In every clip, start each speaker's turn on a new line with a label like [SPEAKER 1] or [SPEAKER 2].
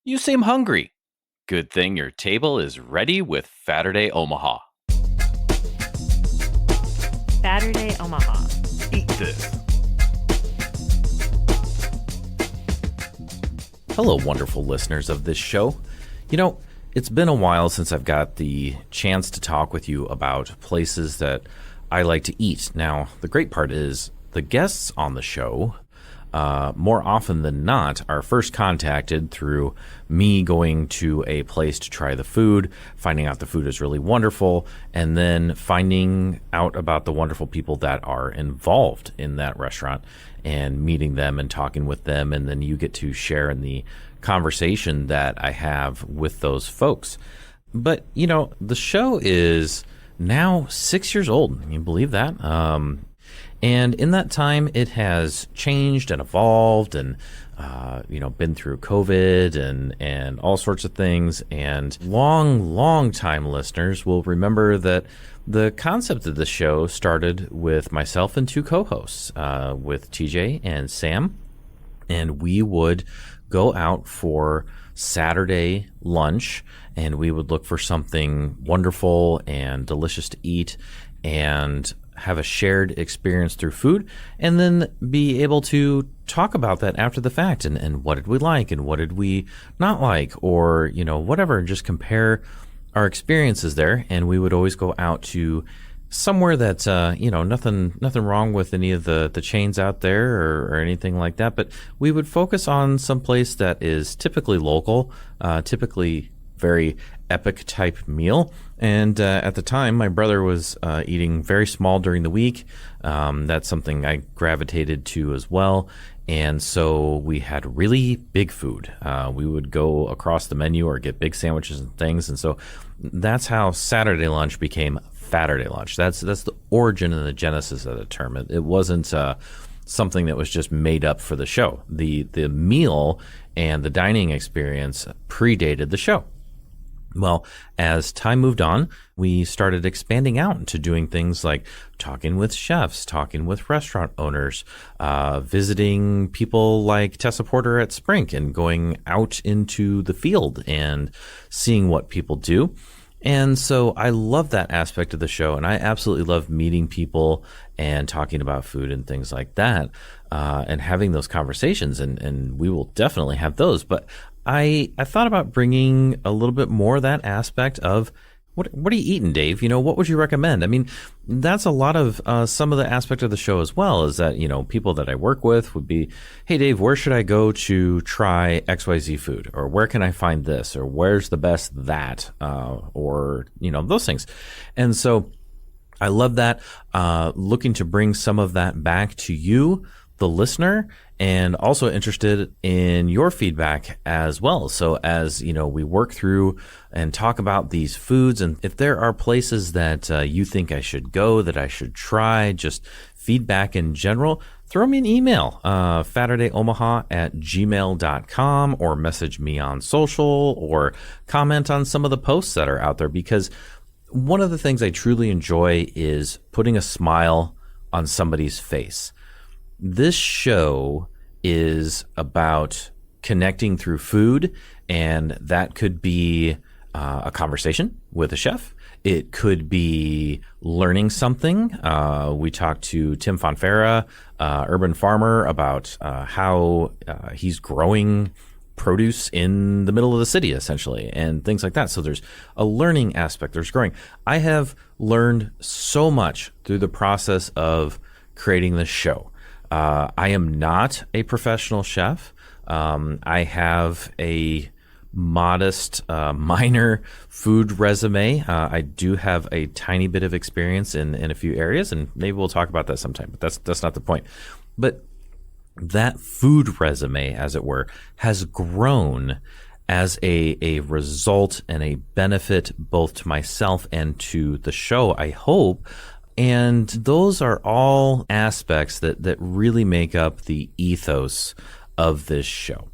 [SPEAKER 1] You seem hungry. Good thing your table is ready with Saturday Omaha.
[SPEAKER 2] Saturday Omaha.
[SPEAKER 1] Eat this.
[SPEAKER 3] Hello, wonderful listeners of this show. You know, it's been a while since I've got the chance to talk with you about places that I like to eat. Now, the great part is the guests on the show, more often than not, are first contacted through me going to a place to try the food, finding out the food is really wonderful, and then finding out about the wonderful people that are involved in that restaurant and meeting them and talking with them. And then you get to share in the conversation that I have with those folks. But, you know, the show is now 6 years old. Can you believe that? And in that time, it has changed and evolved and, been through COVID and all sorts of things. And long time listeners will remember that the concept of the show started with myself and two co-hosts, with TJ and Sam. And we would go out for Saturday lunch and we would look for something wonderful and delicious to eat and have a shared experience through food, and then be able to talk about that after the fact and what did we like and what did we not like, or, you know, whatever, and just compare our experiences there. And we would always go out to somewhere that, nothing wrong with any of the chains out there or anything like that, but we would focus on some place that is typically local, typically very epic type meal. And at the time, my brother was eating very small during the week. That's something I gravitated to as well. And so we had really big food. We would go across the menu or get big sandwiches and things. And so that's how Saturday lunch became Fatterday lunch. That's the origin and the genesis of the term. It wasn't something that was just made up for the show. The meal and the dining experience predated the show. Well, as time moved on, we started expanding out into doing things like talking with chefs, talking with restaurant owners, visiting people like Tessa Porter at Sprink and going out into the field and seeing what people do. And so I love that aspect of the show, and I absolutely love meeting people and talking about food and things like that, and having those conversations, and we will definitely have those. But I thought about bringing a little bit more of that aspect of what are you eating, Dave? You know, what would you recommend? I mean, that's a lot of some of the aspect of the show as well, is that, you know, people that I work with would be, hey, Dave, where should I go to try XYZ food? Or where can I find this? Or where's the best that? Or, you know, those things. And so I love that, looking to bring some of that back to you, the listener, and also interested in your feedback as well. So as, you know, we work through and talk about these foods, and if there are places that you think I should go, that I should try, just feedback in general, throw me an email, SaturdayOmaha@gmail.com, or message me on social, or comment on some of the posts that are out there, because one of the things I truly enjoy is putting a smile on somebody's face. This show is about connecting through food, and that could be a conversation with a chef. It could be learning something. We talked to Tim Fonfera, urban farmer, about how he's growing produce in the middle of the city, essentially, and things like that. So there's a learning aspect. There's growing. I have learned so much through the process of creating this show. I am not a professional chef. I have a modest, minor food resume. I do have a tiny bit of experience in a few areas, and maybe we'll talk about that sometime, but that's not the point. But that food resume, as it were, has grown as a result and a benefit both to myself and to the show, I hope. And those are all aspects that really make up the ethos of this show.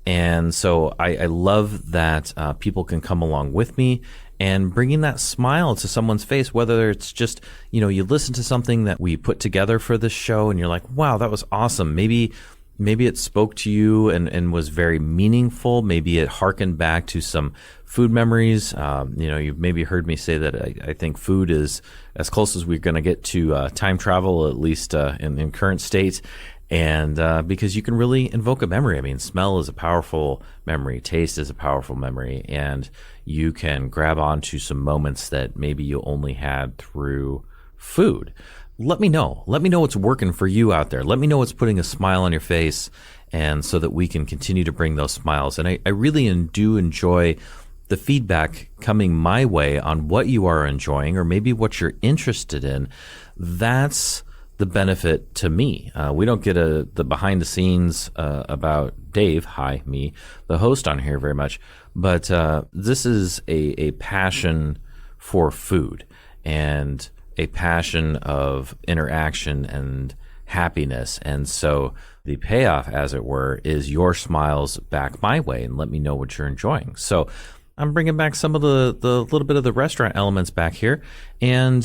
[SPEAKER 3] And so I love that people can come along with me and bringing that smile to someone's face, whether it's just, you know, you listen to something that we put together for this show and you're like, wow, that was awesome. Maybe maybe it spoke to you and was very meaningful. Maybe it harkened back to some food memories. You've maybe heard me say that I think food is as close as we're going to get to time travel, at least in current state. And because you can really invoke a memory. I mean, smell is a powerful memory. Taste is a powerful memory. And you can grab onto some moments that maybe you only had through food. Let me know. Let me know what's working for you out there. Let me know what's putting a smile on your face, and so that we can continue to bring those smiles. And I really do enjoy the feedback coming my way on what you are enjoying or maybe what you're interested in. That's the benefit to me. We don't get the behind the scenes about Dave, me, the host on here very much, but this is a passion for food and a passion of interaction and happiness. And so the payoff, as it were, is your smiles back my way and let me know what you're enjoying. So I'm bringing back some of the little bit of the restaurant elements back here, and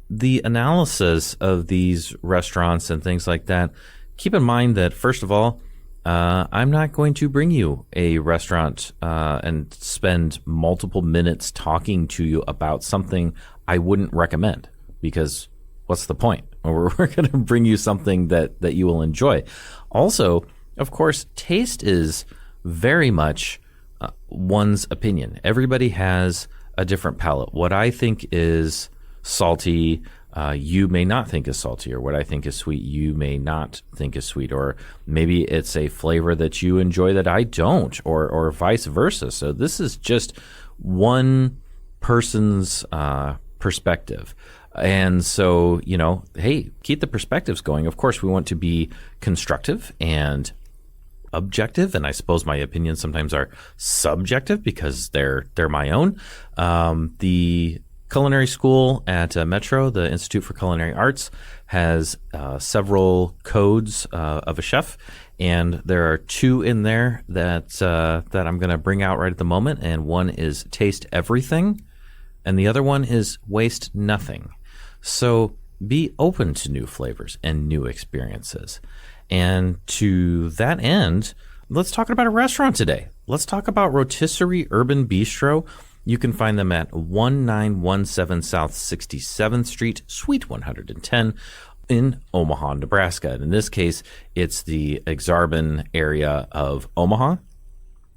[SPEAKER 3] the analysis of these restaurants and things like that. Keep in mind that, first of all, I'm not going to bring you a restaurant and spend multiple minutes talking to you about something I wouldn't recommend, because what's the point? We're going to bring you something that you will enjoy. Also, of course, taste is very much one's opinion. Everybody has a different palate. What I think is salty, you may not think is salty, or what I think is sweet, you may not think is sweet, or maybe it's a flavor that you enjoy that I don't, or vice versa. So this is just one person's perspective. And so, hey, keep the perspectives going. Of course, we want to be constructive and objective, and I suppose my opinions sometimes are subjective because they're my own. The culinary school at Metro, the Institute for Culinary Arts, has several codes of a chef, and there are two in there that I'm going to bring out right at the moment. And one is taste everything, and the other one is waste nothing. So be open to new flavors and new experiences. And to that end, let's talk about a restaurant today. Let's talk about Rotisserie Urban Bistro. You can find them at 1917 South 67th Street, Suite 110 in Omaha, Nebraska. And in this case, it's the Exarban area of Omaha.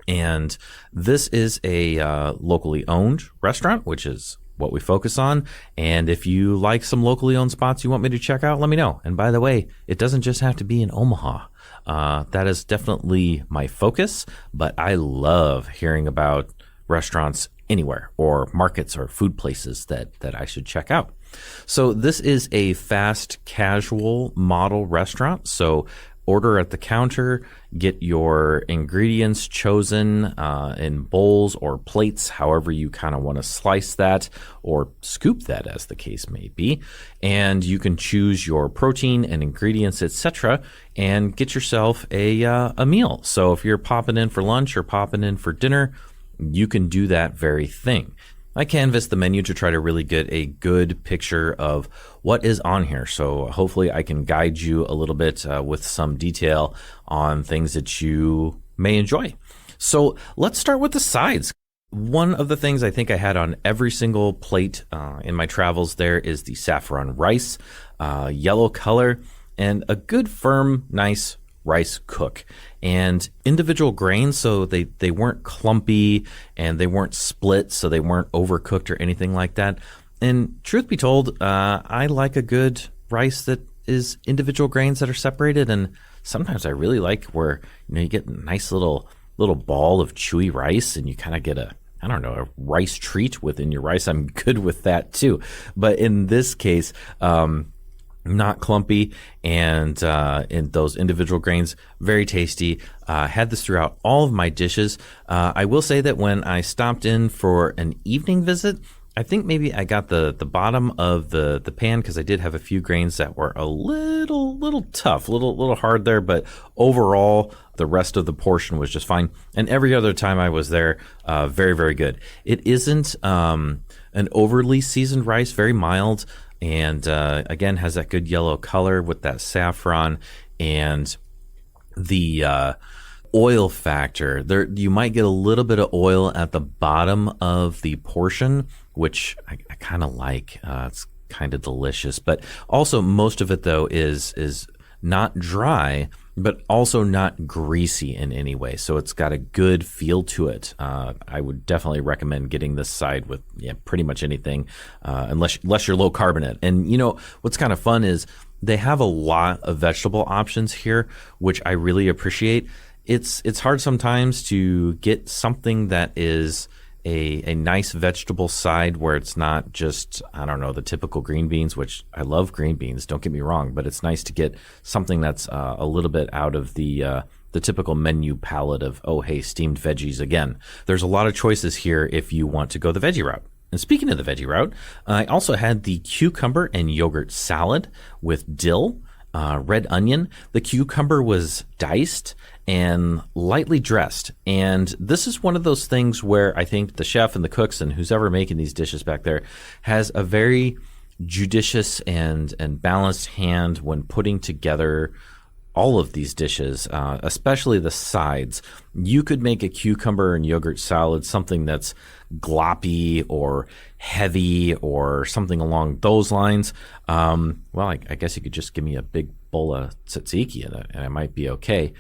[SPEAKER 3] And this is a locally owned restaurant, which is what we focus on. And if you like some locally owned spots you want me to check out, let me know. And by the way, it doesn't just have to be in Omaha. That is definitely my focus, but I love hearing about restaurants anywhere, or markets or food places that I should check out. So this is a fast casual model restaurant. So order at the counter, get your ingredients chosen in bowls or plates, however you kind of want to slice that or scoop that, as the case may be. And you can choose your protein and ingredients, etc., and get yourself a meal. So if you're popping in for lunch or popping in for dinner, you can do that very thing. I canvassed the menu to try to really get a good picture of what is on here. So hopefully I can guide you a little bit with some detail on things that you may enjoy. So let's start with the sides. One of the things I think I had on every single plate in my travels there is the saffron rice, yellow color, and a good, firm, nice rice cook, and individual grains, so they weren't clumpy and they weren't split, so they weren't overcooked or anything like that. And truth be told, I like a good rice that is individual grains that are separated, and sometimes I really like where you get a nice little ball of chewy rice, and you kind of get a rice treat within your rice. I'm good with that too. But in this case, not clumpy, and in those individual grains, very tasty. Had this throughout all of my dishes. I will say that when I stopped in for an evening visit, I think maybe I got the bottom of the pan, because I did have a few grains that were a little tough, little hard there, but overall the rest of the portion was just fine. And every other time I was there, very, very good. It isn't an overly seasoned rice, very mild. And again, has that good yellow color with that saffron. And the oil factor. There, you might get a little bit of oil at the bottom of the portion, which I kind of like. It's kind of delicious, but also most of it though is not dry, but also not greasy in any way. So it's got a good feel to it. I would definitely recommend getting this side with pretty much anything, unless you're low carb in it. And what's kind of fun is they have a lot of vegetable options here, which I really appreciate. It's hard sometimes to get something that is a nice vegetable side where it's not just, I don't know, the typical green beans, which I love green beans, don't get me wrong, but it's nice to get something that's a little bit out of the typical menu palette of, oh, hey, steamed veggies again. There's a lot of choices here if you want to go the veggie route. And speaking of the veggie route, I also had the cucumber and yogurt salad with dill, red onion. The cucumber was diced and lightly dressed. And this is one of those things where I think the chef and the cooks and who's ever making these dishes back there has a very judicious and balanced hand when putting together all of these dishes, especially the sides. You could make a cucumber and yogurt salad something that's gloppy or heavy or something along those lines. I guess you could just give me a big bowl of tzatziki and I might be okay.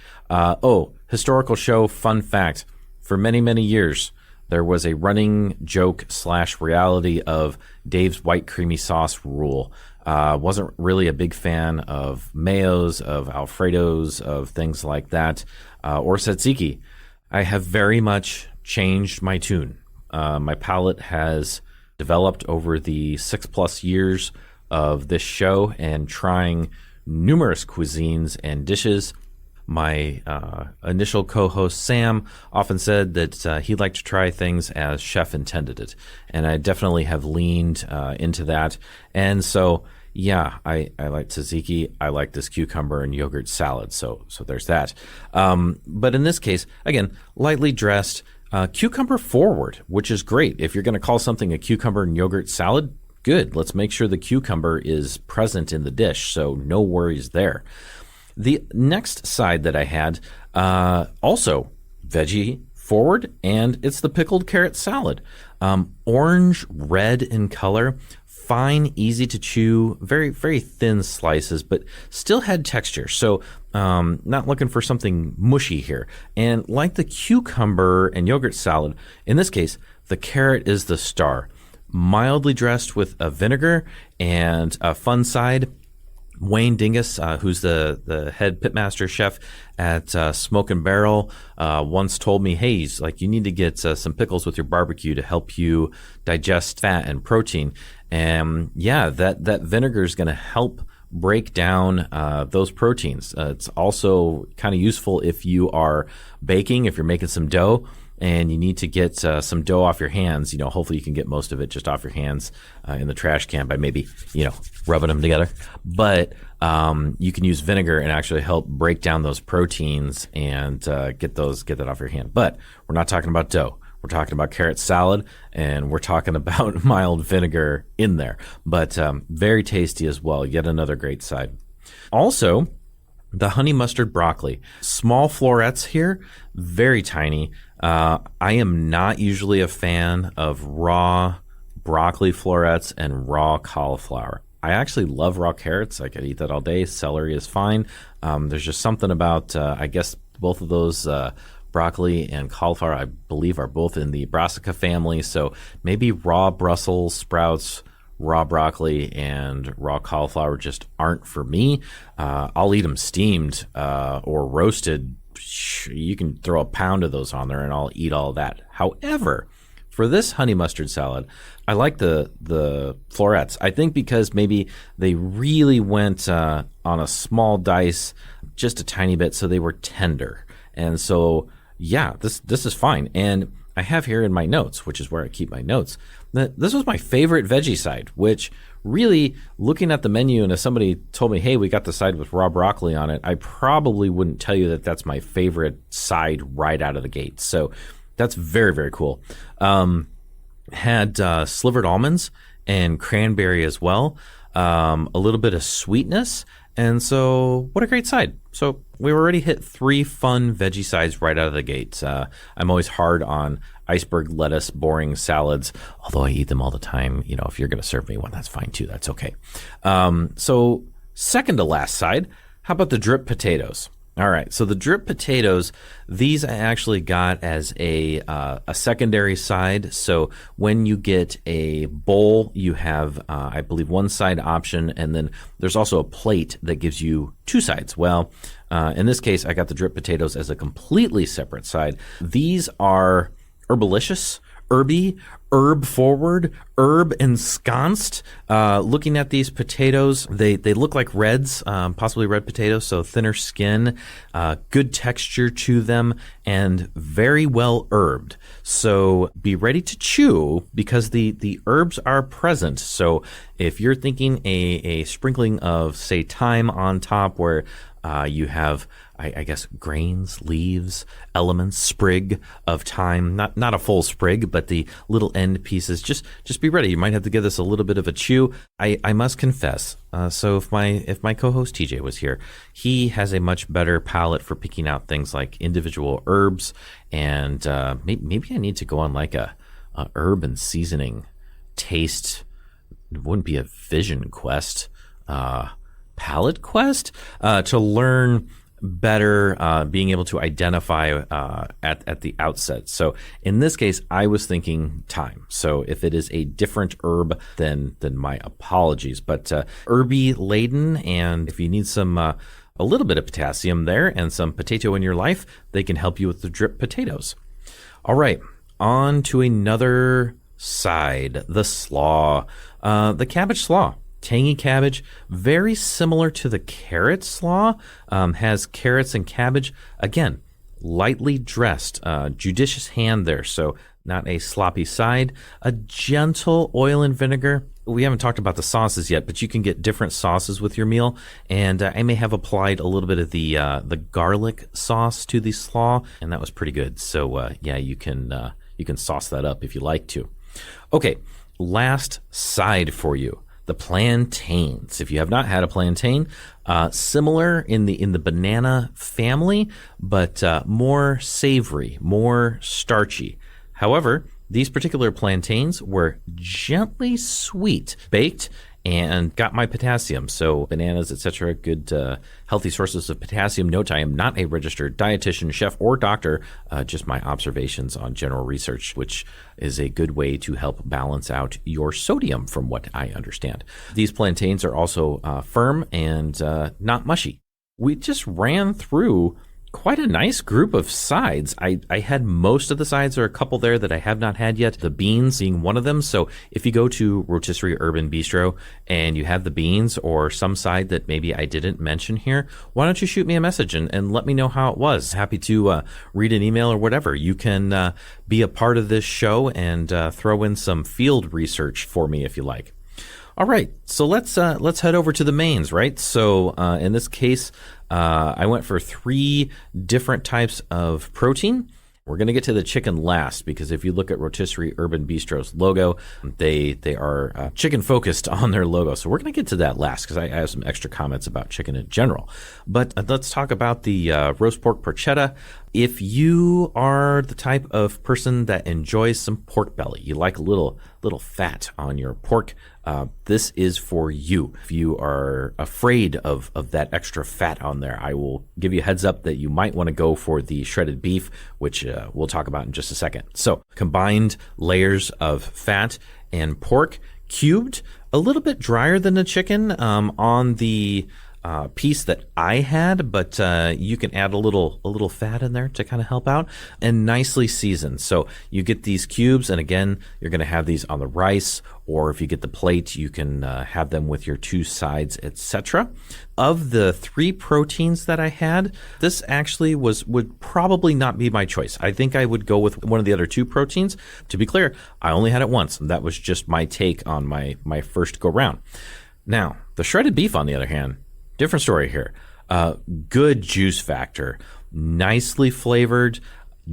[SPEAKER 3] Historical show fun fact. For many, many years, there was a running joke / reality of Dave's white creamy sauce rule. Wasn't really a big fan of mayos, of Alfredos, of things like that, or tzatziki. I have very much changed my tune. My palate has developed over the 6+ years of this show and trying numerous cuisines and dishes. My initial co-host Sam often said that he'd like to try things as chef intended it, and I definitely have leaned into that. And so, I like tzatziki. I like this cucumber and yogurt salad. So there's that. But in this case, again, lightly dressed, cucumber forward, which is great. If you're going to call something a cucumber and yogurt salad, good. Let's make sure the cucumber is present in the dish. So no worries there. The next side that I had, also veggie forward, and it's the pickled carrot salad. Orange, red in color, fine, easy to chew, very, very thin slices, but still had texture. So not looking for something mushy here. And like the cucumber and yogurt salad, in this case, the carrot is the star. Mildly dressed with a vinegar and a fun side. Wayne Dingus, who's the head pitmaster chef at Smoke and Barrel, once told me, hey, he's like, you need to get some pickles with your barbecue to help you digest fat and protein. And that vinegar is going to help break down those proteins. It's also kind of useful if you are baking, if you're making some dough and you need to get some dough off your hands. Hopefully you can get most of it just off your hands in the trash can by maybe, rubbing them together. But you can use vinegar and actually help break down those proteins and get that off your hand. But we're not talking about dough. We're talking about carrot salad, and we're talking about mild vinegar in there. But very tasty as well. Yet another great side. Also, the honey mustard broccoli. Small florets here, very tiny. I am not usually a fan of raw broccoli florets and raw cauliflower. I actually love raw carrots. I could eat that all day. Celery is fine. There's just something about, I guess, both of those broccoli and cauliflower, I believe, are both in the brassica family. So maybe raw Brussels sprouts, raw broccoli, and raw cauliflower just aren't for me. I'll eat them steamed or roasted. You can throw a pound of those on there and I'll eat all that. However, for this honey mustard salad, I like the florets. I think because maybe they really went on a small dice, just a tiny bit, so they were tender. And so, this is fine. And I have here in my notes, which is where I keep my notes, that this was my favorite veggie side, which really, looking at the menu, and if somebody told me, hey, we got the side with raw broccoli on it, I probably wouldn't tell you that that's my favorite side right out of the gate. So that's very, very cool. Had slivered almonds and cranberry as well, a little bit of sweetness, And so what a great side. So we already hit 3 fun veggie sides right out of the gate. I'm always hard on iceberg lettuce, boring salads, although I eat them all the time. If you're going to serve me one, that's fine too. That's okay. So second to last side, how about the drip potatoes? All right, so the drip potatoes, these I actually got as a secondary side. So when you get a bowl, you have, I believe, one side option, and then there's also a plate that gives you 2 sides. Well, in this case, I got the drip potatoes as a completely separate side. These are herbalicious, herby, herb forward, herb ensconced. Looking at these potatoes, they look like reds, possibly red potatoes, so thinner skin, good texture to them, and very well herbed. So be ready to chew because the herbs are present. So if you're thinking a sprinkling of, say, thyme on top where you have, I guess, grains, leaves, elements, sprig of thyme, not a full sprig, but the little end pieces. Just be ready. You might have to give this a little bit of a chew. I must confess. So if my co-host TJ was here, he has a much better palate for picking out things like individual herbs, and maybe I need to go on like a herb and seasoning taste. It wouldn't be a vision quest. Palate quest to learn better, being able to identify at the outset. So in this case, I was thinking thyme. So if it is a different herb, then my apologies. But herby laden, and if you need some a little bit of potassium there and some potato in your life, they can help you with the drip potatoes. All right, on to another side, the slaw, the cabbage slaw. Tangy cabbage, very similar to the carrot slaw, has carrots and cabbage. Again, lightly dressed, judicious hand there, so not a sloppy side. A gentle oil and vinegar. We haven't talked about the sauces yet, but you can get different sauces with your meal. And I may have applied a little bit of the garlic sauce to the slaw, and that was pretty good. So yeah, you can sauce that up if you like to. Okay, last side for you. The plantains. If you have not had a plantain, similar in the banana family, but more savory, more starchy. However, these particular plantains were gently sweet, baked, and got my potassium. So bananas, etc., good healthy sources of potassium. Note, I am not a registered dietitian, chef, or doctor, just my observations on general research, which is a good way to help balance out your sodium from what I understand. These plantains are also firm and not mushy. We just ran through quite a nice group of sides. I had most of the sides. There are a couple there that I have not had yet, the beans being one of them. So if you go to Rotisserie Urban Bistro and you have the beans or some side that maybe I didn't mention here, why don't you shoot me a message and let me know how it was. Happy to read an email or whatever. You can be a part of this show and throw in some field research for me if you like. All right, so let's head over to the mains, right? So in this case, I went for 3 different types of protein. We're going to get to the chicken last because if you look at Rotisserie Urban Bistro's logo, they are chicken focused on their logo. So we're going to get to that last because I have some extra comments about chicken in general. But let's talk about the roast pork porchetta. If you are the type of person that enjoys some pork belly, you like a little fat on your pork, this is for you. If you are afraid of that extra fat on there, I will give you a heads up that you might want to go for the shredded beef, which we'll talk about in just a second. So combined layers of fat and pork, cubed, a little bit drier than the chicken on the piece that I had, but you can add a little fat in there to kind of help out, and nicely seasoned. So you get these cubes, and again, you're going to have these on the rice, or if you get the plate, you can have them with your 2 sides, etc. Of the 3 proteins that I had, this actually would probably not be my choice. I think I would go with one of the other 2 proteins. To be clear, I only had it once, and that was just my take on my first go round. Now, the shredded beef, on the other hand, different story here. Good juice factor, nicely flavored,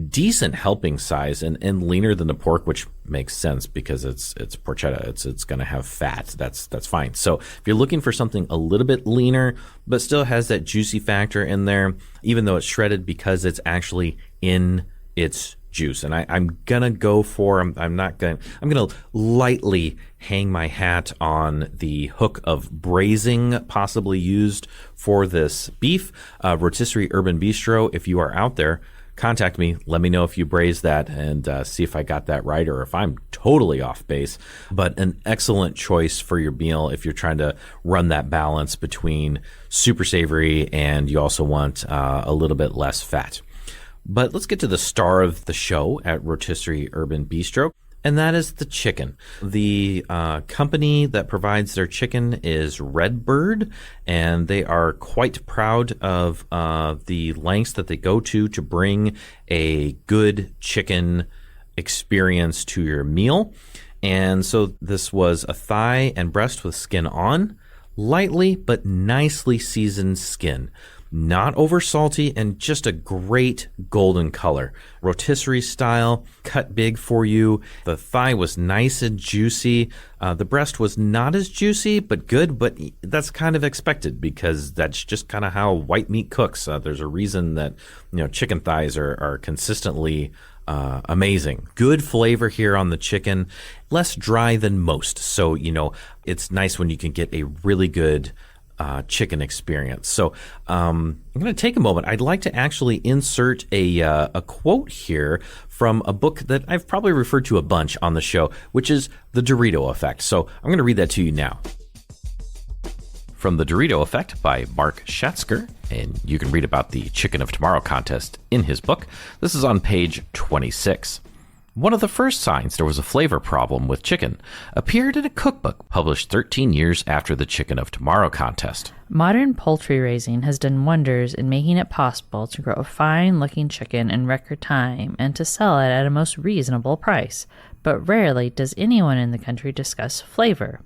[SPEAKER 3] decent helping size and leaner than the pork, which makes sense because it's porchetta. It's going to have fat. That's fine. So if you're looking for something a little bit leaner, but still has that juicy factor in there, even though it's shredded because it's actually in its juice. And I'm gonna go for I'm gonna lightly hang my hat on the hook of braising possibly used for this beef. Rotisserie Urban Bistro, if you are out there, contact me. Let me know if you braised that and see if I got that right or if I'm totally off base. But an excellent choice for your meal if you're trying to run that balance between super savory and you also want a little bit less fat. But let's get to the star of the show at Rotisserie Urban Bistro, and that is the chicken. The company that provides their chicken is Redbird, and they are quite proud of the lengths that they go to bring a good chicken experience to your meal. And so this was a thigh and breast with skin on, lightly but nicely seasoned skin. Not over salty and just a great golden color. Rotisserie style, cut big for you. The thigh was nice and juicy. The breast was not as juicy, but good, but that's kind of expected because that's just kind of how white meat cooks. There's a reason that, chicken thighs are consistently amazing. Good flavor here on the chicken, less dry than most. So, it's nice when you can get a really good chicken experience. So I'm going to take a moment. I'd like to actually insert a quote here from a book that I've probably referred to a bunch on the show, which is The Dorito Effect. So I'm going to read that to you now. From The Dorito Effect by Mark Schatzker, and you can read about the Chicken of Tomorrow contest in his book. This is on page 26. One of the first signs there was a flavor problem with chicken appeared in a cookbook published 13 years after the Chicken of Tomorrow contest.
[SPEAKER 2] Modern poultry raising has done wonders in making it possible to grow a fine-looking chicken in record time and to sell it at a most reasonable price, but rarely does anyone in the country discuss flavor.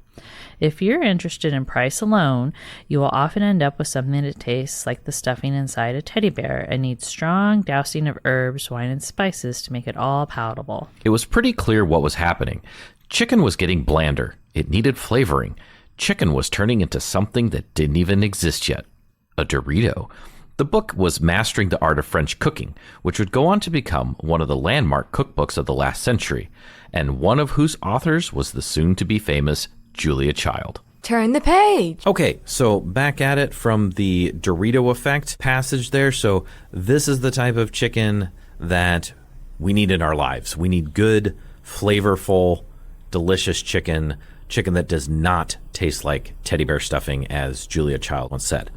[SPEAKER 2] If you're interested in price alone, you will often end up with something that tastes like the stuffing inside a teddy bear and needs strong dousing of herbs, wine, and spices to make it all palatable.
[SPEAKER 1] It was pretty clear what was happening. Chicken was getting blander. It needed flavoring. Chicken was turning into something that didn't even exist yet. A Dorito. The book was Mastering the Art of French Cooking, which would go on to become one of the landmark cookbooks of the last century, and one of whose authors was the soon-to-be famous Julia Child.
[SPEAKER 4] Turn the page.
[SPEAKER 3] Okay, so back at it from the Dorito Effect passage there. So this is the type of chicken that we need in our lives. We need good, flavorful, delicious chicken that does not taste like teddy bear stuffing, as Julia Child once said.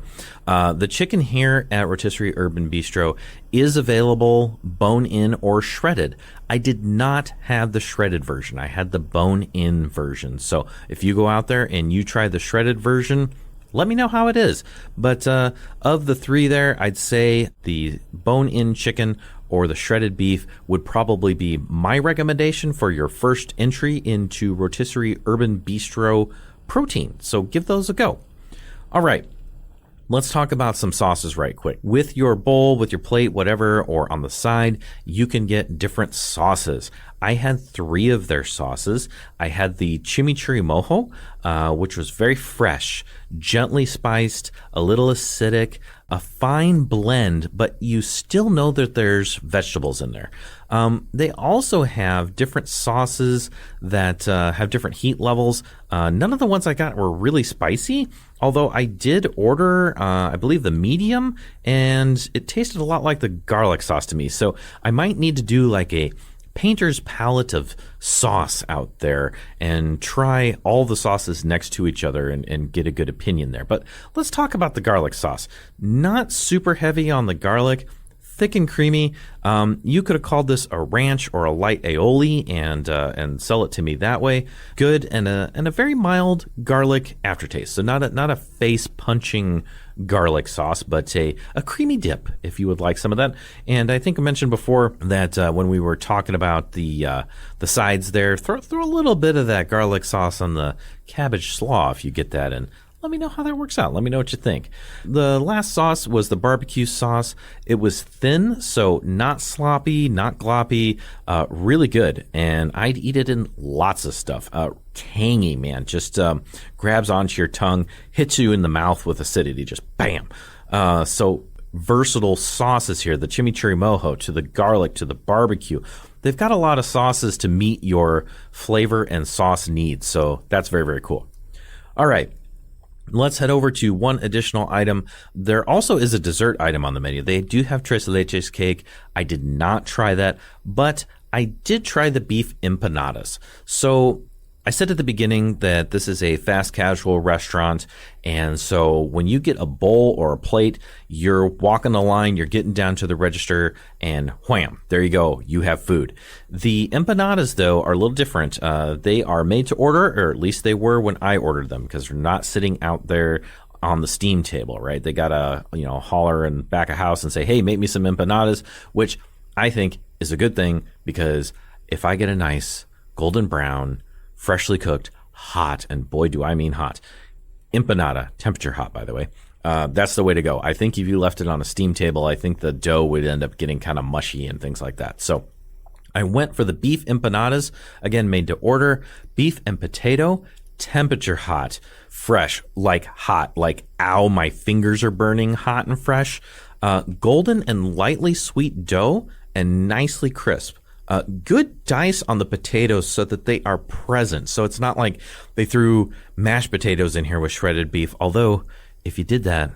[SPEAKER 3] The chicken here at Rotisserie Urban Bistro is available bone-in or shredded. I did not have the shredded version. I had the bone-in version. So if you go out there and you try the shredded version, let me know how it is. But of the three there, I'd say the bone-in chicken or the shredded beef would probably be my recommendation for your first entry into Rotisserie Urban Bistro protein. So give those a go. All right. Let's talk about some sauces right quick. With your bowl, with your plate, whatever, or on the side, you can get different sauces. I had 3 of their sauces. I had the chimichurri mojo, which was very fresh, gently spiced, a little acidic, a fine blend, but you still know that there's vegetables in there. They also have different sauces that have different heat levels. None of the ones I got were really spicy, although I did order, I believe, the medium, and it tasted a lot like the garlic sauce to me. So I might need to do like a painter's palette of sauce out there and try all the sauces next to each other and get a good opinion there. But let's talk about the garlic sauce. Not super heavy on the garlic, thick and creamy. You could have called this a ranch or a light aioli and sell it to me that way. Good and a very mild garlic aftertaste. So not a face punching garlic sauce, but a creamy dip if you would like some of that. And I think I mentioned before that when we were talking about the sides there, throw a little bit of that garlic sauce on the cabbage slaw if you get that, and let me know how that works out. Let me know what you think. The last sauce was the barbecue sauce. It was thin, so not sloppy, not gloppy, really good. And I'd eat it in lots of stuff. Tangy, man. Just grabs onto your tongue, hits you in the mouth with acidity. Just bam. So versatile sauces here. The chimichurri mojo to the garlic to the barbecue. They've got a lot of sauces to meet your flavor and sauce needs. So that's very, very cool. All right. Let's head over to one additional item. There also is a dessert item on the menu. They do have tres leches cake. I did not try that, but I did try the beef empanadas. So I said at the beginning that this is a fast casual restaurant, and so when you get a bowl or a plate, you're walking the line, you're getting down to the register, and wham, there you go, you have food. The empanadas, though, are a little different. They are made to order, or at least they were when I ordered them, because they're not sitting out there on the steam table, right? They gotta, holler in back of house and say, hey, make me some empanadas, which I think is a good thing, because if I get a nice golden brown, freshly cooked, hot, and boy, do I mean hot, empanada, temperature hot, by the way, that's the way to go. I think if you left it on a steam table, I think the dough would end up getting kind of mushy and things like that. So I went for the beef empanadas, again, made to order, beef and potato, temperature hot, fresh, like hot, like, ow, my fingers are burning, hot and fresh, golden and lightly sweet dough, and nicely crisp. Good dice on the potatoes so that they are present. So it's not like they threw mashed potatoes in here with shredded beef. Although, if you did that,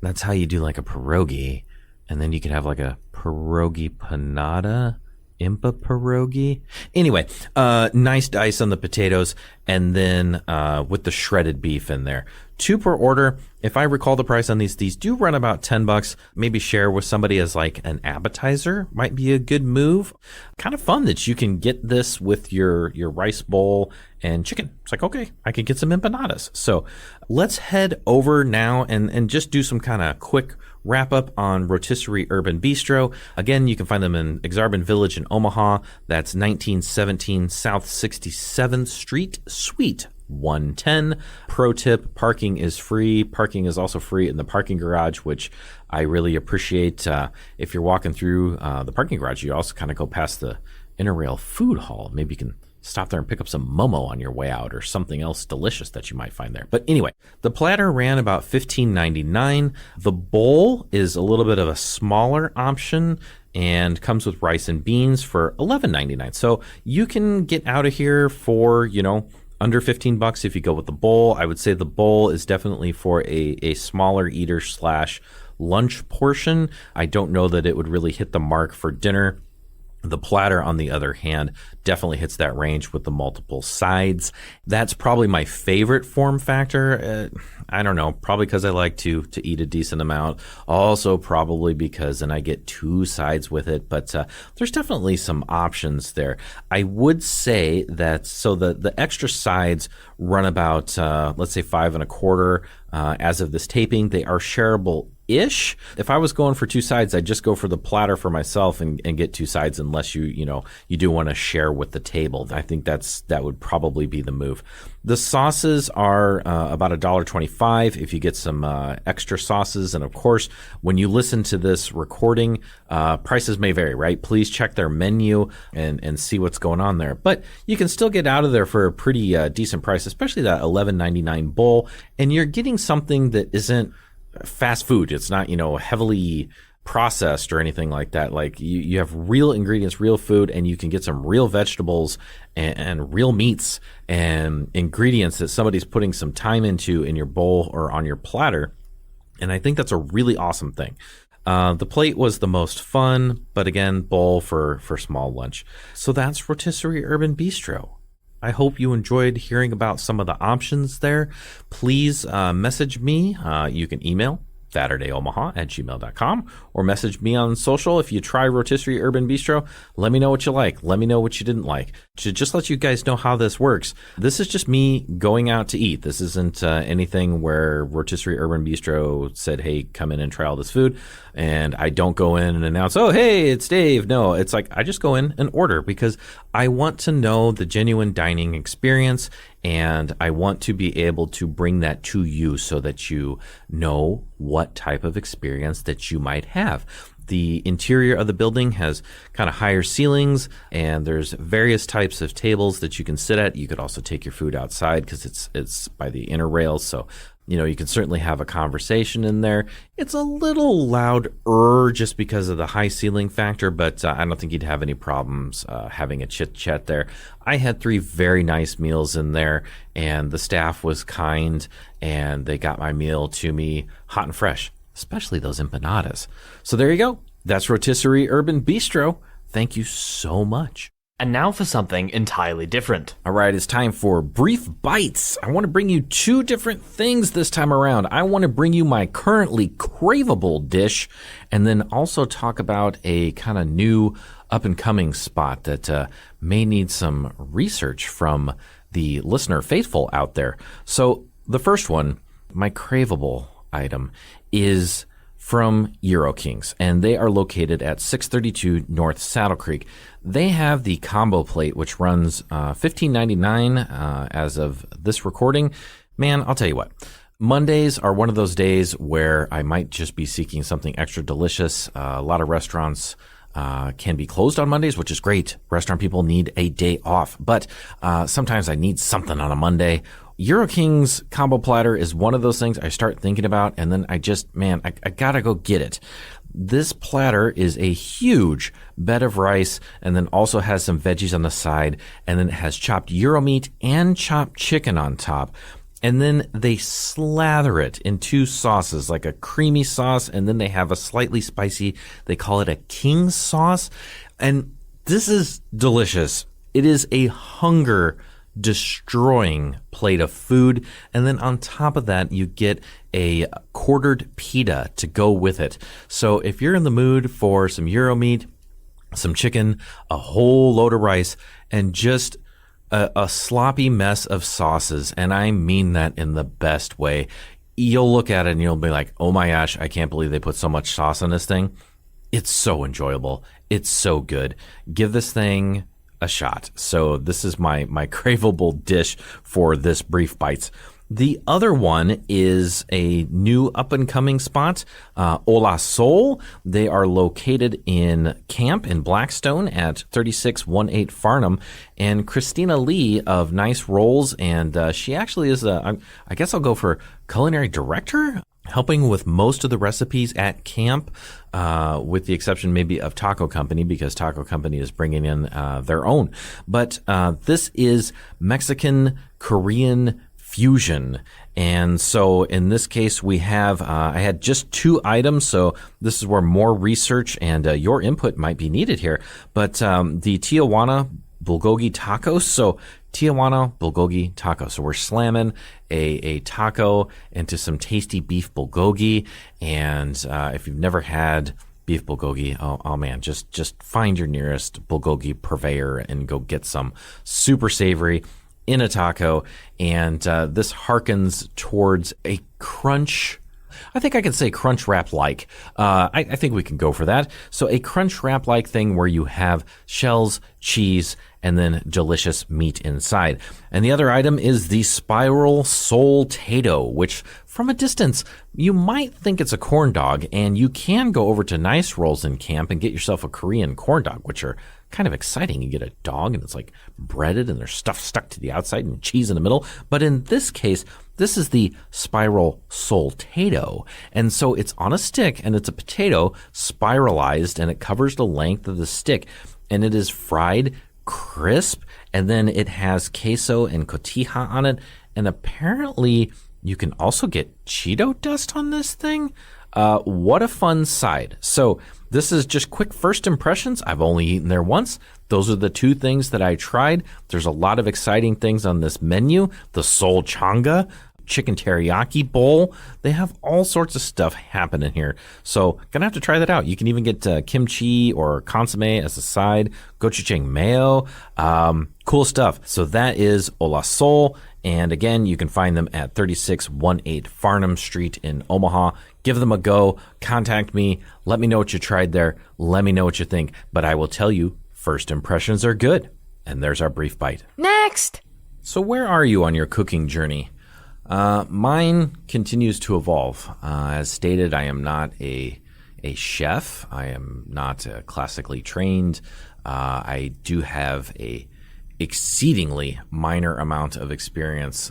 [SPEAKER 3] that's how you do like a pierogi. And then you could have like a pierogi panada, impa pierogi. Anyway, nice dice on the potatoes. And then with the shredded beef in there. 2 per order. If I recall the price on these do run about $10. Maybe share with somebody as like an appetizer might be a good move. Kind of fun that you can get this with your rice bowl and chicken. It's like, okay, I could get some empanadas. So let's head over now and just do some kind of quick wrap up on Rotisserie Urban Bistro. Again, you can find them in Exarban Village in Omaha. That's 1917 South 67th Street, Suite 110. Pro tip, parking is free. Parking is also free in the parking garage, which I really appreciate. If you're walking through the parking garage, you also kind of go past the Interrail food hall. Maybe you can stop there and pick up some momo on your way out or something else delicious that you might find there. But anyway, the platter ran about $15.99. The bowl is a little bit of a smaller option and comes with rice and beans for $11.99. So you can get out of here for, under $15 if you go with the bowl. I would say the bowl is definitely for a smaller eater / lunch portion. I don't know that it would really hit the mark for dinner. The platter, on the other hand, definitely hits that range with the multiple sides. That's probably my favorite form factor. I don't know, probably because I like to eat a decent amount. Also probably because then I get 2 sides with it. But there's definitely some options there. I would say that so the extra sides run about, let's say $5.25 as of this taping. They are shareable ish. If I was going for 2 sides, I'd just go for the platter for myself and get 2 sides, unless you do want to share with the table. I think that would probably be the move. The sauces are about $1.25 if you get some extra sauces. And of course, when you listen to this recording, prices may vary, right? Please check their menu and see what's going on there. But you can still get out of there for a pretty decent price, especially that $11.99 bowl. And you're getting something that isn't fast food. It's not, heavily processed or anything like that. Like you have real ingredients, real food, and you can get some real vegetables and real meats and ingredients that somebody's putting some time into in your bowl or on your platter. And I think that's a really awesome thing. The plate was the most fun, but again, bowl for small lunch. So that's Rotisserie Urban Bistro. I hope you enjoyed hearing about some of the options there. Please message me. You can email SaturdayOmaha@gmail.com or message me on social. If you try Rotisserie Urban Bistro, let me know what you like. Let me know what you didn't like. To just let you guys know how this works, this is just me going out to eat. This isn't anything where Rotisserie Urban Bistro said, hey, come in and try all this food. And I don't go in and announce, oh, hey, it's Dave. No, it's like I just go in and order because I want to know the genuine dining experience. And I want to be able to bring that to you so that you know what type of experience that you might have. The interior of the building has kind of higher ceilings, and there's various types of tables that you can sit at. You could also take your food outside because it's by the inner rails, so you can certainly have a conversation in there. It's a little louder just because of the high ceiling factor, but I don't think you'd have any problems having a chit-chat there. I had 3 very nice meals in there, and the staff was kind, and they got my meal to me hot and fresh, especially those empanadas. So there you go. That's Rotisserie Urban Bistro. Thank you so much.
[SPEAKER 4] And now for something entirely different.
[SPEAKER 3] All right, it's time for Brief Bites. I want to bring you 2 different things this time around. I want to bring you my currently craveable dish, and then also talk about a kind of new up-and-coming spot that may need some research from the listener faithful out there. So the first one, my craveable item, is from Euro Kings, and they are located at 632 North Saddle Creek. They have the combo plate, which runs $15.99 as of this recording. Man, I'll tell you what. Mondays are one of those days where I might just be seeking something extra delicious. A lot of restaurants can be closed on Mondays, which is great. Restaurant people need a day off, but sometimes I need something on a Monday. Euro King's combo platter is one of those things I start thinking about, and then I gotta go get it. This platter is a huge bed of rice, and then also has some veggies on the side, and then it has chopped Euro meat and chopped chicken on top. And then they slather it in 2 sauces, like a creamy sauce, and then they have a slightly spicy, they call it a king sauce. And this is delicious. It is a hunger destroying plate of food, and then on top of that you get a quartered pita to go with it. So if you're in the mood for some Euro meat, some chicken, a whole load of rice, and just a sloppy mess of sauces, and I mean that in the best way, you'll look at it and you'll be like, oh my gosh, I can't believe they put so much sauce on this thing. It's so enjoyable. It's so good. Give this thing a shot. So this is my craveable dish for this Brief Bites. The other one is a new up-and-coming spot, Hola Sol. They are located in Camp in Blackstone at 3618 Farnham. And Christina Lee of Nice Rolls, and she actually is I guess I'll go for culinary director, helping with most of the recipes at camp, with the exception maybe of Taco Company, because Taco Company is bringing in their own. But this is Mexican Korean fusion. And so in this case, we have, I had just 2 items. So this is where more research and your input might be needed here. But the Tijuana bulgogi tacos. So Tijuana bulgogi tacos. So we're slamming a taco into some tasty beef bulgogi. And if you've never had beef bulgogi, oh man, just find your nearest bulgogi purveyor and go get some. Super savory in a taco. And this harkens towards a crunch. I think I can say crunch wrap like. I think we can go for that. So a crunch wrap like thing where you have shells, cheese, and then delicious meat inside. And the other item is the spiral soul-tato, which from a distance you might think it's a corn dog, and you can go over to Nice Rolls in Camp and get yourself a Korean corn dog, which are kind of exciting. You get a dog and it's like breaded and there's stuff stuck to the outside and cheese in the middle. But in this case, this is the spiral soul-tato. And so it's on a stick and it's a potato spiralized and it covers the length of the stick, and it is fried crisp, and then it has queso and cotija on it, and apparently you can also get Cheeto dust on this thing. What a fun side. So this is just quick first impressions. I've only eaten there once. Those are the 2 things that I tried. There's a lot of exciting things on this menu. The Soul Changa chicken teriyaki bowl. They have all sorts of stuff happening here. So gonna have to try that out. You can even get kimchi or consomme as a side, gochujang mayo, cool stuff. So that is Hola Sol. And again, you can find them at 3618 Farnham Street in Omaha. Give them a go. Contact me. Let me know what you tried there. Let me know what you think. But I will tell you, first impressions are good. And there's our brief bite.
[SPEAKER 4] Next!
[SPEAKER 3] So where are you on your cooking journey? Mine continues to evolve. As stated, I am not a chef. I am not classically trained. I do have a exceedingly minor amount of experience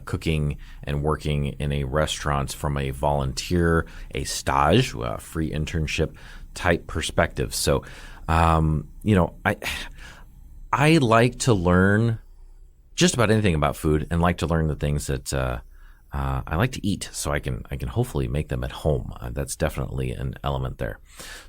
[SPEAKER 3] cooking and working in a restaurant from a volunteer, a stage, a free internship type perspective. So, I like to learn just about anything about food and like to learn the things that I like to eat, so I can hopefully make them at home. That's definitely an element there.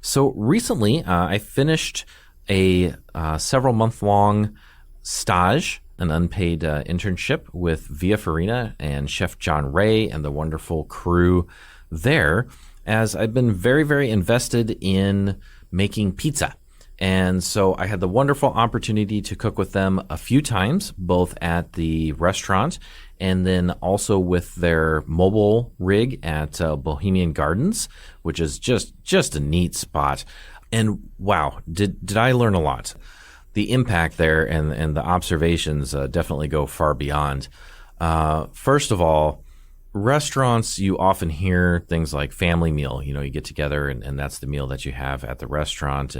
[SPEAKER 3] So recently, I finished a several month long stage, an unpaid internship with Via Farina and Chef John Ray and the wonderful crew there, as I've been very, very invested in making pizza. And so I had the wonderful opportunity to cook with them a few times, both at the restaurant and then also with their mobile rig at Bohemian Gardens, which is just a neat spot. And wow, did I learn a lot. The impact there and the observations definitely go far beyond. First of all, restaurants, you often hear things like family meal. You get together and that's the meal that you have at the restaurant.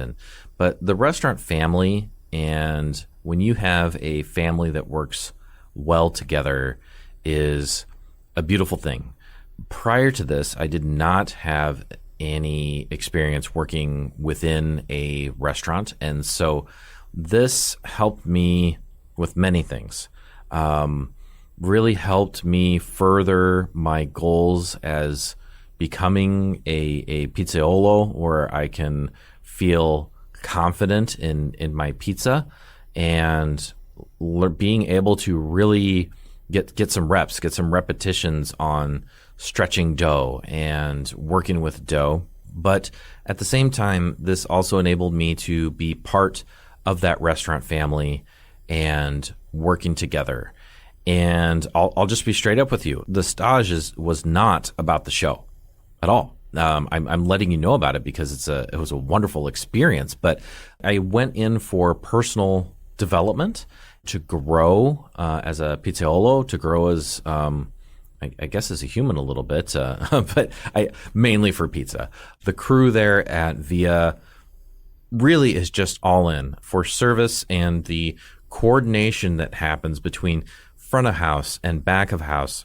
[SPEAKER 3] But the restaurant family, and when you have a family that works well together, is a beautiful thing. Prior to this, I did not have any experience working within a restaurant. And so this helped me with many things. Really helped me further my goals as becoming a pizzaiolo, where I can feel confident in my pizza and being able to really get some reps, get some repetitions on stretching dough and working with dough. But at the same time, this also enabled me to be part of that restaurant family and working together. And I'll just be straight up with you. The stage was not about the show at all. I'm letting you know about it because it was a wonderful experience. But I went in for personal development, to grow as a pizzaiolo, to grow as I guess as a human a little bit, but mainly for pizza. The crew there at Via really is just all in for service, and the coordination that happens between front of house and back of house.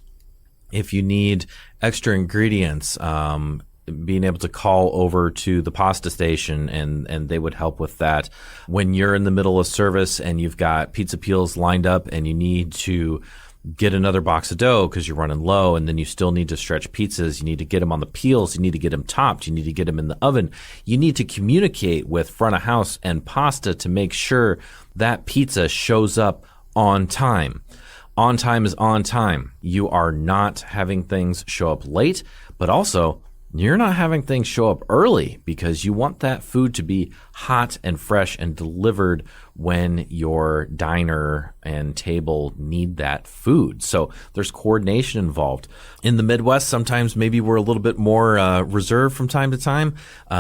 [SPEAKER 3] If you need extra ingredients, being able to call over to the pasta station and they would help with that. When you're in the middle of service and you've got pizza peels lined up and you need to get another box of dough because you're running low, and then you still need to stretch pizzas, you need to get them on the peels, you need to get them topped, you need to get them in the oven. You need to communicate with front of house and pasta to make sure that pizza shows up on time. On time is on time. You are not having things show up late, but also you're not having things show up early, because you want that food to be hot and fresh and delivered when your diner and table need that food. So there's coordination involved. In the Midwest, sometimes maybe we're a little bit more reserved from time to time.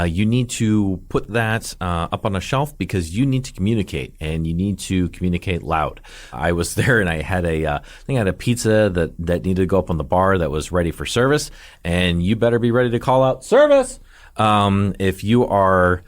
[SPEAKER 3] You need to put that up on a shelf because you need to communicate, and you need to communicate loud. I was there and I had I think I had a pizza that needed to go up on the bar that was ready for service, and you better be ready to call out service. If you are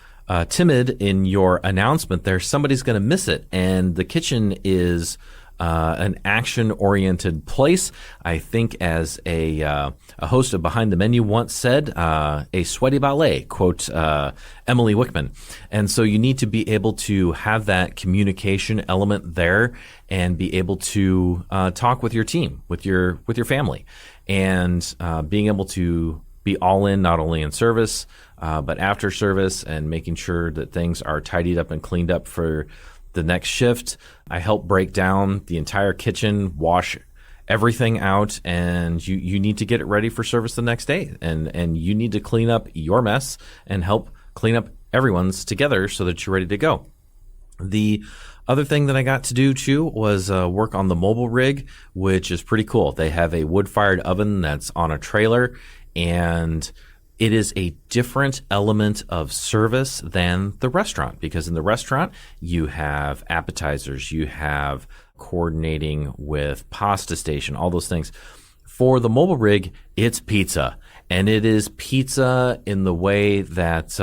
[SPEAKER 3] timid in your announcement there, somebody's going to miss it. And the kitchen is an action-oriented place. I think, as a host of Behind the Menu once said, a sweaty ballet, quote Emily Wickman. And so you need to be able to have that communication element there and be able to talk with your team, with your family, and being able to be all in, not only in service, but after service, and making sure that things are tidied up and cleaned up for the next shift. I help break down the entire kitchen, wash everything out, and you need to get it ready for service the next day. And you need to clean up your mess and help clean up everyone's together so that you're ready to go. The other thing that I got to do too was work on the mobile rig, which is pretty cool. They have a wood-fired oven that's on a trailer, and it is a different element of service than the restaurant, because in the restaurant, you have appetizers, you have coordinating with pasta station, all those things. For the mobile rig, it's pizza. And it is pizza in the way that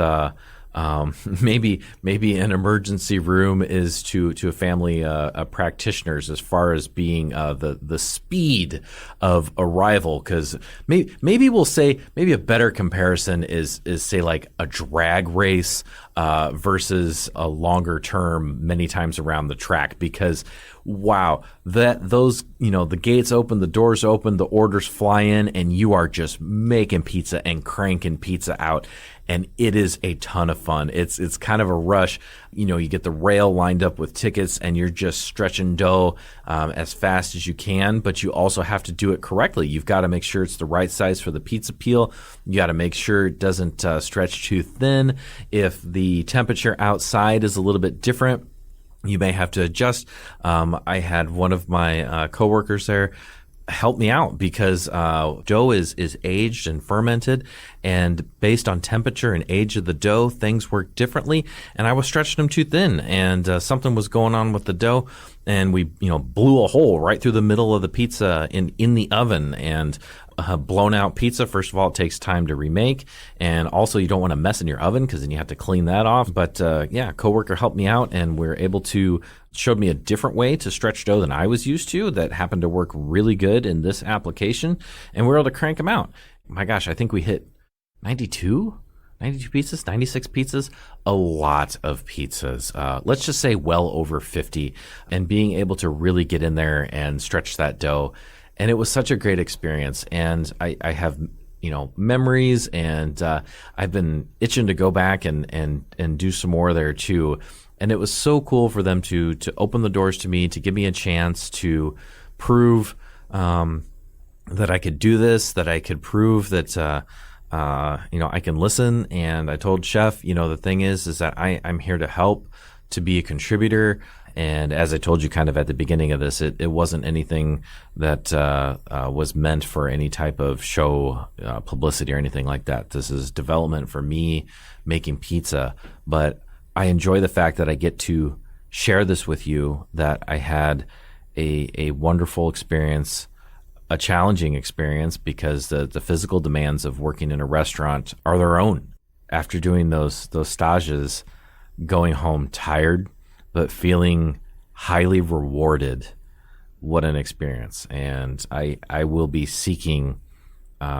[SPEAKER 3] maybe an emergency room is to a family practitioners, as far as being the speed of arrival. Because maybe we'll say, maybe a better comparison is say like a drag race versus a longer term many times around the track. Because wow, those the gates open, the doors open, the orders fly in, and you are just making pizza and cranking pizza out. And it is a ton of fun. It's kind of a rush. You get the rail lined up with tickets, and you're just stretching dough as fast as you can, but you also have to do it correctly. You've got to make sure it's the right size for the pizza peel. You got to make sure it doesn't stretch too thin. If the temperature outside is a little bit different, you may have to adjust. I had one of my coworkers there help me out, because dough is aged and fermented, and based on temperature and age of the dough, things work differently. And I was stretching them too thin, and something was going on with the dough, and we blew a hole right through the middle of the pizza in the oven. And blown out pizza, first of all, it takes time to remake, and also you don't want to mess in your oven, because then you have to clean that off. But coworker helped me out, and we're able to showed me a different way to stretch dough than I was used to that happened to work really good in this application, and we were able to crank them out. My gosh, I think we hit 92 pizzas, 96 pizzas, a lot of pizzas. Let's just say well over 50, and being able to really get in there and stretch that dough. And it was such a great experience. And I have, memories, and I've been itching to go back and do some more there too. And it was so cool for them to open the doors to me, to give me a chance to prove that I could do this, that I could prove that I can listen. And I told Chef, the thing is that I'm here to help, to be a contributor. And as I told you kind of at the beginning of this, it wasn't anything that was meant for any type of show publicity or anything like that. This is development for me making pizza. But I enjoy the fact that I get to share this with you, that I had a wonderful experience, a challenging experience, because the physical demands of working in a restaurant are their own. After doing those stages, going home tired, but feeling highly rewarded. What an experience. And I will be seeking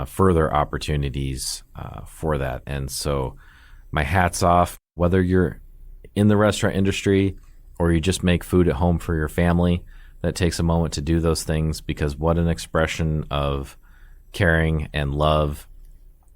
[SPEAKER 3] further opportunities for that. And so my hat's off, whether you're in the restaurant industry or you just make food at home for your family, that takes a moment to do those things, because what an expression of caring and love.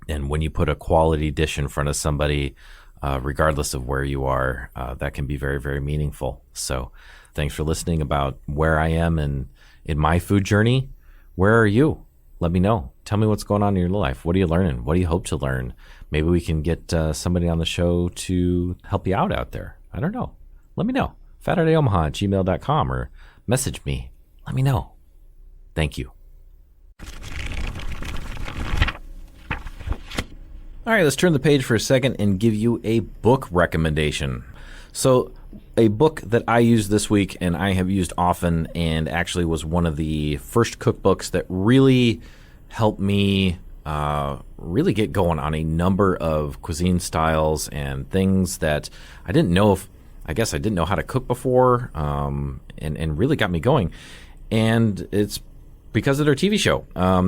[SPEAKER 3] And when you put a quality dish in front of somebody, regardless of where you are, that can be very, very meaningful. So thanks for listening about where I am in my food journey. Where are you? Let me know. Tell me what's going on in your life. What are you learning? What do you hope to learn? Maybe we can get somebody on the show to help you out there. I don't know. Let me know. FaturdayOmaha@gmail.com, or message me. Let me know. Thank you. All right, let's turn the page for a second and give you a book recommendation. So a book that I used this week, and I have used often, and actually was one of the first cookbooks that really helped me really get going on a number of cuisine styles and things that I didn't know how to cook before, and really got me going. And it's because of their TV show.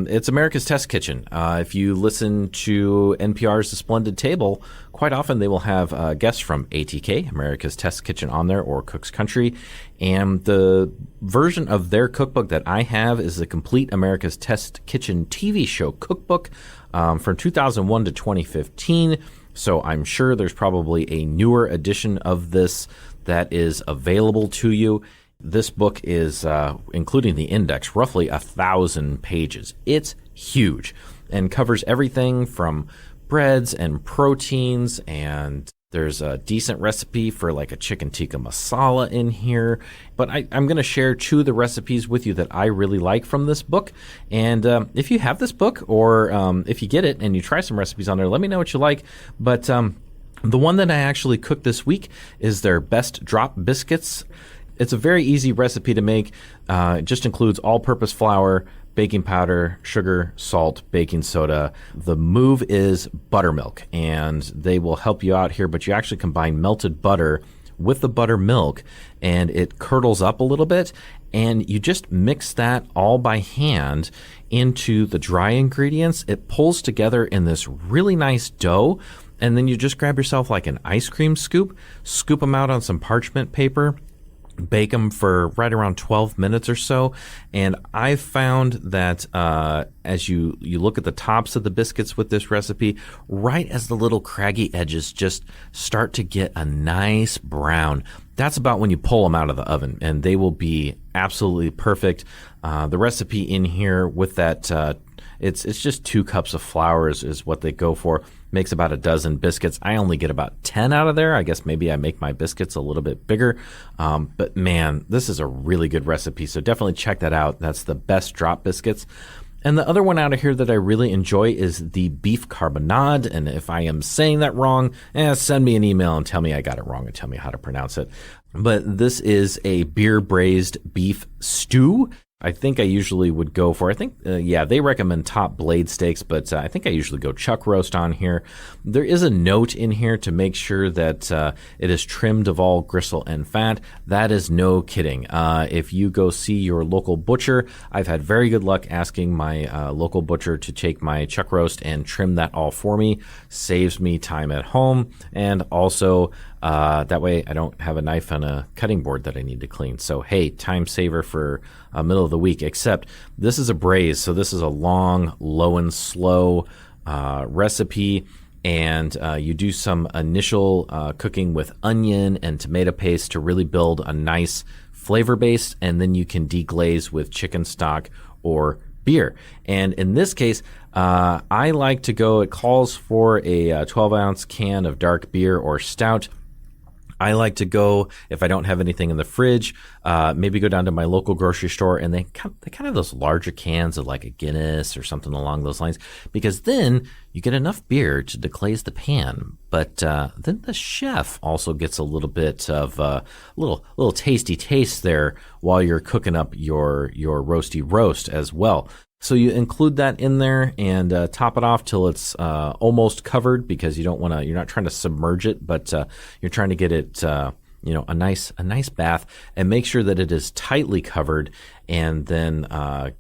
[SPEAKER 3] It's America's Test Kitchen. If you listen to NPR's The Splendid Table, quite often they will have guests from ATK, America's Test Kitchen, on there, or Cook's Country. And the version of their cookbook that I have is the complete America's Test Kitchen TV show cookbook from 2001 to 2015. So I'm sure there's probably a newer edition of this that is available to you. This book is, including the index, roughly 1,000 pages. It's huge and covers everything from breads and proteins and There's a decent recipe for like a chicken tikka masala in here. But I'm going to share 2 of the recipes with you that I really like from this book. And if you have this book or if you get it and you try some recipes on there, let me know what you like. But the one that I actually cooked this week is their best drop biscuits. It's a very easy recipe to make. It just includes all-purpose flour, baking powder, sugar, salt, baking soda. The move is buttermilk, and they will help you out here, but you actually combine melted butter with the buttermilk, and it curdles up a little bit, and you just mix that all by hand into the dry ingredients. It pulls together in this really nice dough, and then you just grab yourself like an ice cream scoop them out on some parchment paper, bake them for right around 12 minutes or so. And I've found that as you look at the tops of the biscuits with this recipe, right as the little craggy edges just start to get a nice brown, that's about when you pull them out of the oven, and they will be absolutely perfect. The recipe in here with that, it's just 2 cups of flour is what they go for. Makes about a dozen biscuits. I only get about 10 out of there. I guess maybe I make my biscuits a little bit bigger. But man, this is a really good recipe. So definitely check that out. That's the best drop biscuits. And the other one out of here that I really enjoy is the beef carbonade. And if I am saying that wrong, send me an email and tell me I got it wrong and tell me how to pronounce it. But this is a beer braised beef stew. I think I usually would go for, they recommend top blade steaks, but I think I usually go chuck roast on here. There is a note in here to make sure that it is trimmed of all gristle and fat. That is no kidding. If you go see your local butcher, I've had very good luck asking my local butcher to take my chuck roast and trim that all for me. Saves me time at home, and also that way I don't have a knife on a cutting board that I need to clean. So, hey, time saver for middle of the week, except this is a braise. So this is a long, low and slow recipe. And you do some initial cooking with onion and tomato paste to really build a nice flavor base. And then you can deglaze with chicken stock or beer. And in this case, I like to go, it calls for a 12-ounce can of dark beer or stout. I like to go, if I don't have anything in the fridge, maybe go down to my local grocery store, and they kind of have those larger cans of like a Guinness or something along those lines, because then you get enough beer to deglaze the pan. But then the chef also gets a little bit of little tasty taste there while you're cooking up your roasty roast as well. So you include that in there and top it off till it's almost covered, because you're not trying to submerge it, but you're trying to get it, a nice bath, and make sure that it is tightly covered, and then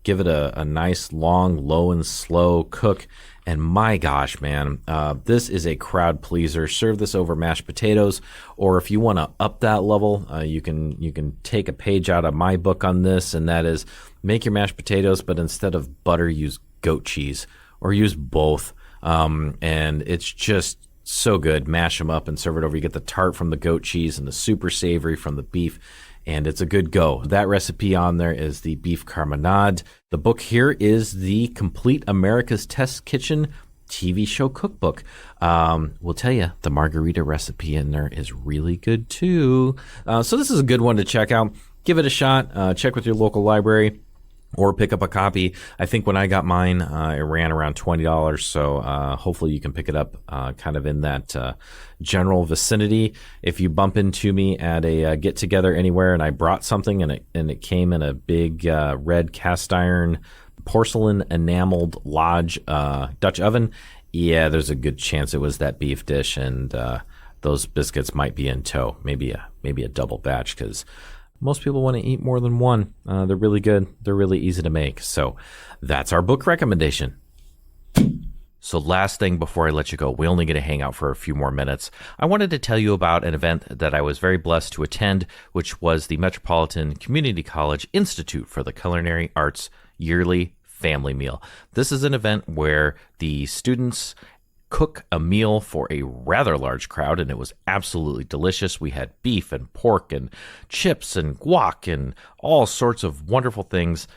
[SPEAKER 3] give it a nice long, low and slow cook. And my gosh, man, this is a crowd pleaser. Serve this over mashed potatoes, or if you want to up that level, you can take a page out of my book on this, and that is make your mashed potatoes, but instead of butter, use goat cheese, or use both. And it's just so good. Mash them up and serve it over. You get the tart from the goat cheese and the super savory from the beef, and it's a good go. That recipe on there is the beef carbonade. The book here is the Complete America's Test Kitchen TV show cookbook. We'll tell you, the margarita recipe in there is really good too. So this is a good one to check out. Give it a shot. Check with your local library, or pick up a copy. I think when I got mine, it ran around $20. So hopefully you can pick it up kind of in that general vicinity. If you bump into me at a get-together anywhere and I brought something and it came in a big red cast iron porcelain enameled Lodge Dutch oven, yeah, there's a good chance it was that beef dish, and those biscuits might be in tow. Maybe a double batch, because most people want to eat more than one. They're really good. They're really easy to make. So that's our book recommendation. So last thing before I let you go, we only get to hang out for a few more minutes. I wanted to tell you about an event that I was very blessed to attend, which was the Metropolitan Community College Institute for the Culinary Arts yearly family meal. This is an event where the students cook a meal for a rather large crowd, and it was absolutely delicious. We had beef and pork and chips and guac and all sorts of wonderful things.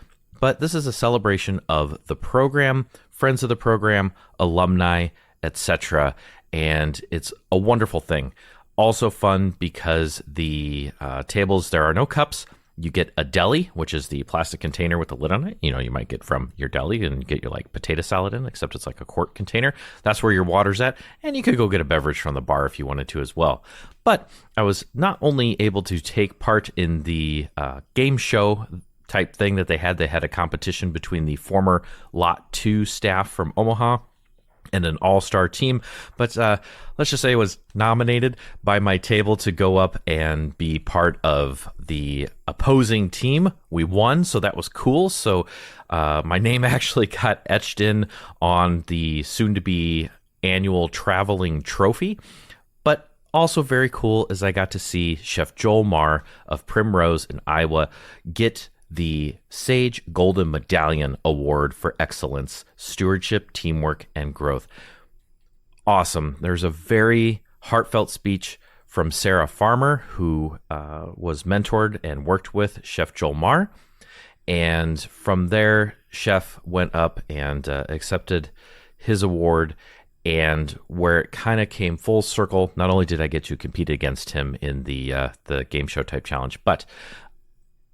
[SPEAKER 3] But this is a celebration of the program, friends of the program, alumni, etc.
[SPEAKER 1] and it's a wonderful thing. Also fun because the tables, there are no cups. You get a deli, which is the plastic container with the lid on it. You might get from your deli and get your potato salad in, except it's like a quart container. That's where your water's at. And you could go get a beverage from the bar if you wanted to as well. But I was not only able to take part in the game show type thing that they had a competition between the former Lot 2 staff from Omaha and an all-star team, but let's just say I was nominated by my table to go up and be part of the opposing team. We won, so that was cool. So my name actually got etched in on the soon-to-be annual traveling trophy. But also very cool is I got to see Chef Joel Marr of Primrose in Iowa get the Sage Golden Medallion Award for Excellence, Stewardship, Teamwork, and Growth. Awesome. There's a very heartfelt speech from Sarah Farmer, who was mentored and worked with Chef Joel Marr. And from there, Chef went up and accepted his award. And where it kind of came full circle, not only did I get to compete against him in the game show type challenge, but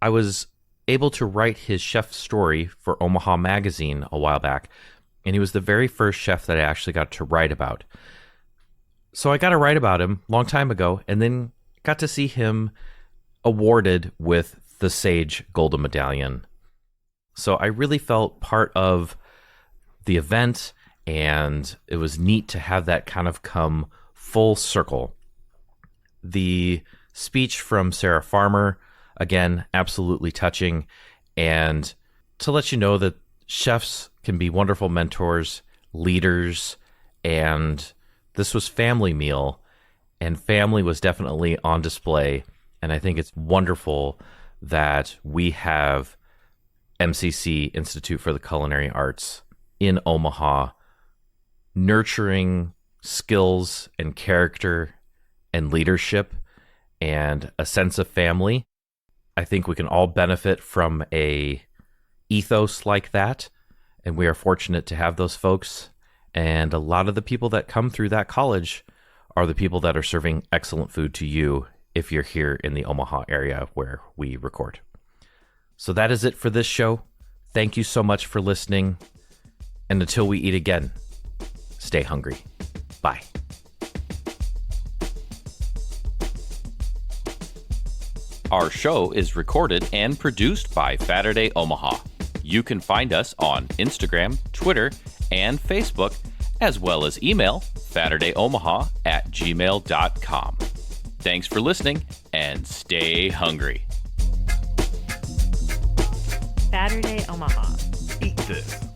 [SPEAKER 1] I was able to write his chef story for Omaha Magazine a while back, and he was the very first chef that I actually got to write about. So I got to write about him a long time ago, and then got to see him awarded with the Sage Golden Medallion. So I really felt part of the event, and it was neat to have that kind of come full circle. The speech from Sarah Farmer, again, absolutely touching. And to let you know that chefs can be wonderful mentors, leaders, and this was family meal, and family was definitely on display. And I think it's wonderful that we have MCC Institute for the Culinary Arts in Omaha, nurturing skills and character and leadership and a sense of family. I think we can all benefit from a ethos like that, and we are fortunate to have those folks. And a lot of the people that come through that college are the people that are serving excellent food to you if you're here in the Omaha area where we record. So that is it for this show. Thank you so much for listening. And until we eat again, stay hungry. Bye.
[SPEAKER 3] Our show is recorded and produced by Saturday Omaha. You can find us on Instagram, Twitter, and Facebook, as well as email SaturdayOmaha@gmail.com. Thanks for listening, and stay hungry.
[SPEAKER 2] Saturday Omaha.
[SPEAKER 4] Eat this.